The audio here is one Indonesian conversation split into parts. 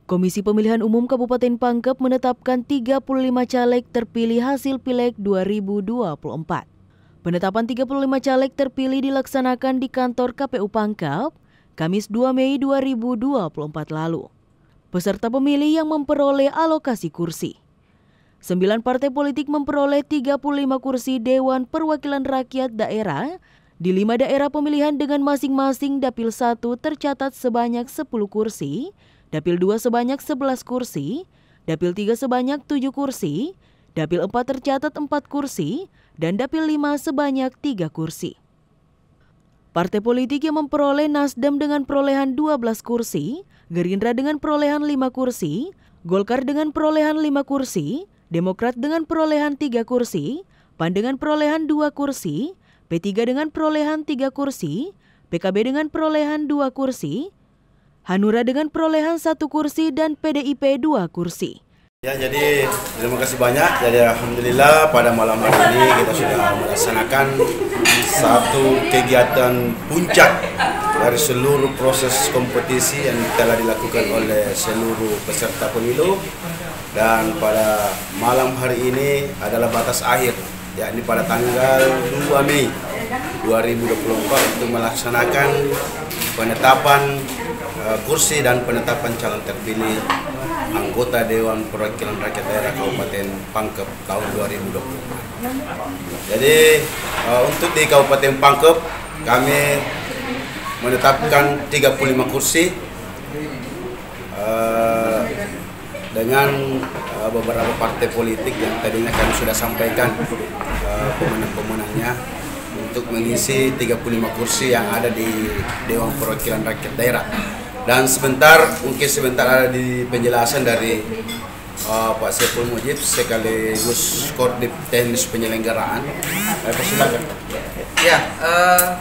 Komisi Pemilihan Umum Kabupaten Pangkep menetapkan 35 caleg terpilih hasil Pileg 2024. Penetapan 35 caleg terpilih dilaksanakan di kantor KPU Pangkep, Kamis 2 Mei 2024 lalu. Peserta pemilih yang memperoleh alokasi kursi. 9 partai politik memperoleh 35 kursi Dewan Perwakilan Rakyat Daerah di 5 daerah pemilihan dengan masing-masing Dapil 1 tercatat sebanyak 10 kursi, Dapil 2 sebanyak 11 kursi, Dapil 3 sebanyak 7 kursi, Dapil 4 tercatat 4 kursi, dan Dapil 5 sebanyak 3 kursi. Partai politik yang memperoleh Nasdem dengan perolehan 12 kursi, Gerindra dengan perolehan 5 kursi, Golkar dengan perolehan 5 kursi, Demokrat dengan perolehan 3 kursi, PAN dengan perolehan 2 kursi, P3 dengan perolehan 3 kursi, PKB dengan perolehan 2 kursi, Hanura dengan perolehan 1 kursi, dan PDIP 2 kursi. Ya, jadi terima kasih banyak. Jadi alhamdulillah pada malam hari ini kita sudah melaksanakan satu kegiatan puncak dari seluruh proses kompetisi yang telah dilakukan oleh seluruh peserta pemilu. Dan pada malam hari ini adalah batas akhir, yakni pada tanggal 2 Mei 2024 untuk melaksanakan penetapan kursi dan penetapan calon terpilih anggota Dewan Perwakilan Rakyat Daerah Kabupaten Pangkep tahun 2024. Jadi untuk di Kabupaten Pangkep kami menetapkan 35 kursi dengan beberapa partai politik yang tadinya kami sudah sampaikan pemenang-pemenangnya untuk mengisi 35 kursi yang ada di Dewan Perwakilan Rakyat Daerah. Dan mungkin sebentar ada di penjelasan dari Pak Saiful Mujib sekaligus Koordinat Teknis Penyelenggaraan. Silakan. Ya,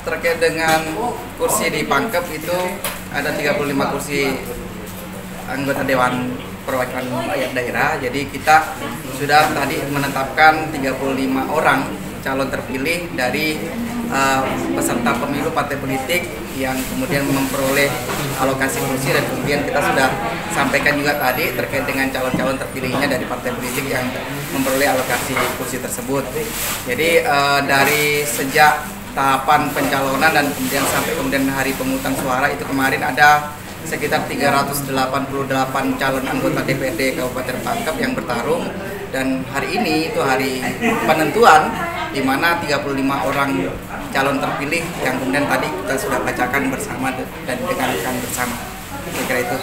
terkait dengan kursi di Pangkep itu ada 35 kursi anggota Dewan Perwakilan Rakyat Daerah. Jadi kita sudah tadi menetapkan 35 orang calon terpilih dari peserta pemilu partai politik yang kemudian memperoleh alokasi kursi, dan kemudian kita sudah sampaikan juga tadi terkait dengan calon-calon terpilihnya dari partai politik yang memperoleh alokasi kursi tersebut. Jadi dari sejak tahapan pencalonan dan kemudian sampai kemudian hari pemungutan suara itu kemarin ada sekitar 388 calon anggota DPRD Kabupaten Pangkep yang bertarung, dan hari ini itu hari penentuan di mana 35 orang calon terpilih yang kemudian tadi kita sudah bacakan bersama dan dengarkan bersama. Saya kira itu.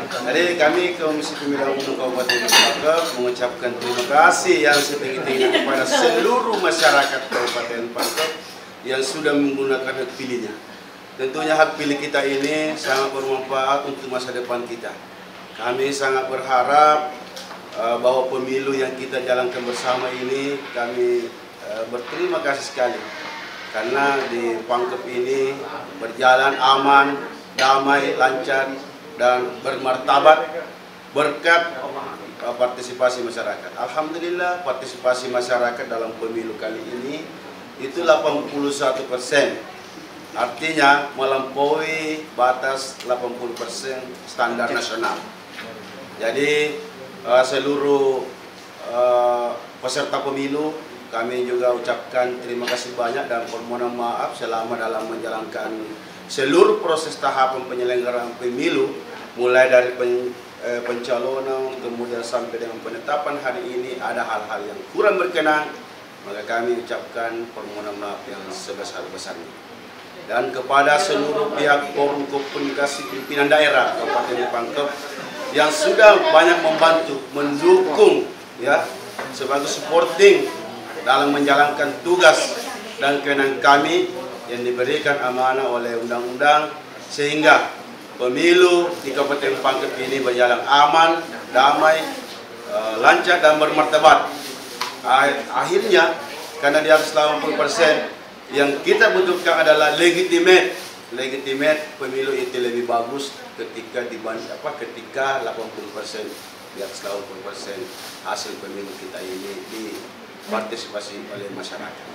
Jadi kami Komisi Pemilihan Umum Kabupaten Pangkep mengucapkan terima kasih yang setinggi-tingginya kepada seluruh masyarakat Kabupaten Pangkep yang sudah menggunakan hak pilihnya. Tentunya hak pilih kita ini sangat bermanfaat untuk masa depan kita. Kami sangat berharap bahwa pemilu yang kita jalankan bersama ini, kami berterima kasih sekali karena di Pangkep ini berjalan aman, damai, lancar, dan bermartabat berkat partisipasi masyarakat. Alhamdulillah partisipasi masyarakat dalam pemilu kali ini itu 81%. Artinya melampaui batas 80% standar nasional. Jadi seluruh peserta pemilu kami juga ucapkan terima kasih banyak dan permohonan maaf selama dalam menjalankan seluruh proses tahapan penyelenggaraan pemilu, mulai dari pencalonan kemudian sampai dengan penetapan hari ini ada hal-hal yang kurang berkenan, maka kami ucapkan permohonan maaf yang sebesar-besarnya. Dan kepada seluruh pihak Forum Komunikasi Pimpinan Daerah Kabupaten Pangkep yang sudah banyak membantu, mendukung ya sebagai supporting dalam menjalankan tugas dan kewenangan kami yang diberikan amanah oleh undang-undang, sehingga pemilu di Kabupaten Pangkep ini berjalan aman, damai, lancar dan bermartabat. Akhirnya karena di atas 80%, yang kita butuhkan adalah legitimate pemilu itu lebih bagus ketika ketika 80% di atas 80% hasil pemilu kita ini dipartisipasi oleh masyarakat.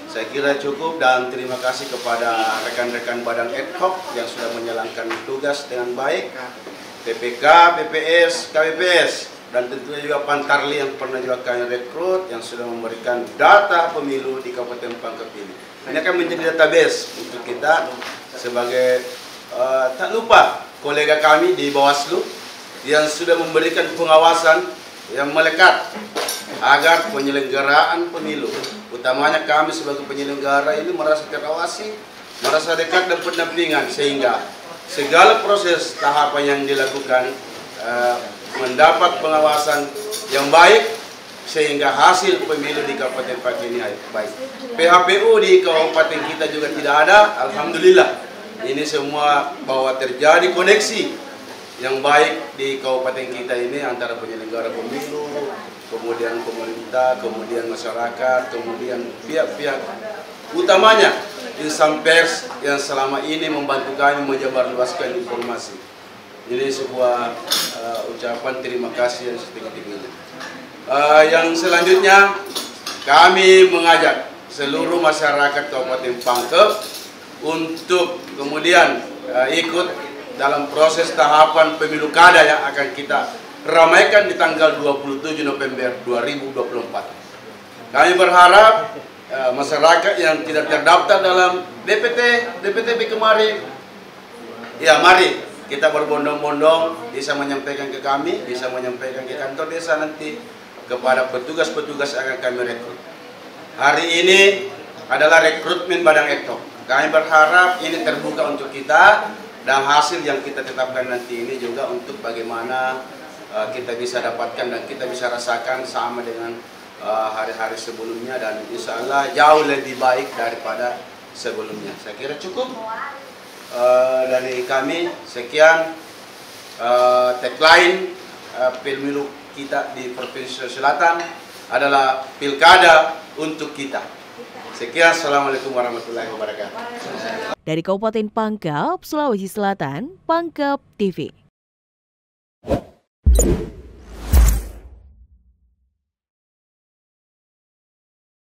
Saya kira cukup, dan terima kasih kepada rekan-rekan badan ad hoc yang sudah menjalankan tugas dengan baik. PPK, PPS, KPPS, dan tentunya juga Pantarli yang pernah juga kami rekrut yang sudah memberikan data pemilu di Kabupaten Pangkep ini. Ini akan menjadi database untuk kita sebagai tak lupa kolega kami di Bawaslu yang sudah memberikan pengawasan yang melekat agar penyelenggaraan pemilu, utamanya kami sebagai penyelenggara ini merasa terawasi, merasa dekat dan pendampingan sehingga segala proses tahapan yang dilakukan mendapat pengawasan yang baik sehingga hasil pemilu di Kabupaten Pangkep ini baik. PHPU di kabupaten kita juga tidak ada, alhamdulillah. Ini semua bahwa terjadi koneksi yang baik di kabupaten kita ini antara penyelenggara pemilu, kemudian pemerintah, kemudian masyarakat, kemudian pihak-pihak utamanya insan pers yang selama ini membantu kami menyebarluaskan informasi. Ini sebuah ucapan terima kasih yang setinggi-tingginya. Yang selanjutnya kami mengajak seluruh masyarakat Kabupaten Pangkep untuk kemudian ikut dalam proses tahapan pemilu kada yang akan kita ramaikan di tanggal 27 November 2024. Kami berharap masyarakat yang tidak terdaftar dalam DPTB kemarin, ya mari kita berbondong-bondong bisa menyampaikan ke kami, bisa menyampaikan ke kantor desa nanti kepada petugas-petugas yang akan kami rekrut. Hari ini adalah rekrutmen Badang Ektok. Kami berharap ini terbuka untuk kita dan hasil yang kita tetapkan nanti ini juga untuk bagaimana kita bisa dapatkan dan kita bisa rasakan sama dengan hari-hari sebelumnya dan insya Allah jauh lebih baik daripada sebelumnya. Saya kira cukup dari kami. Sekian tagline pemilu kita di Provinsi Selatan adalah pilkada untuk kita. Sekian, assalamualaikum warahmatullahi wabarakatuh. Dari Kabupaten Pangkep, Sulawesi Selatan, Pangkep TV.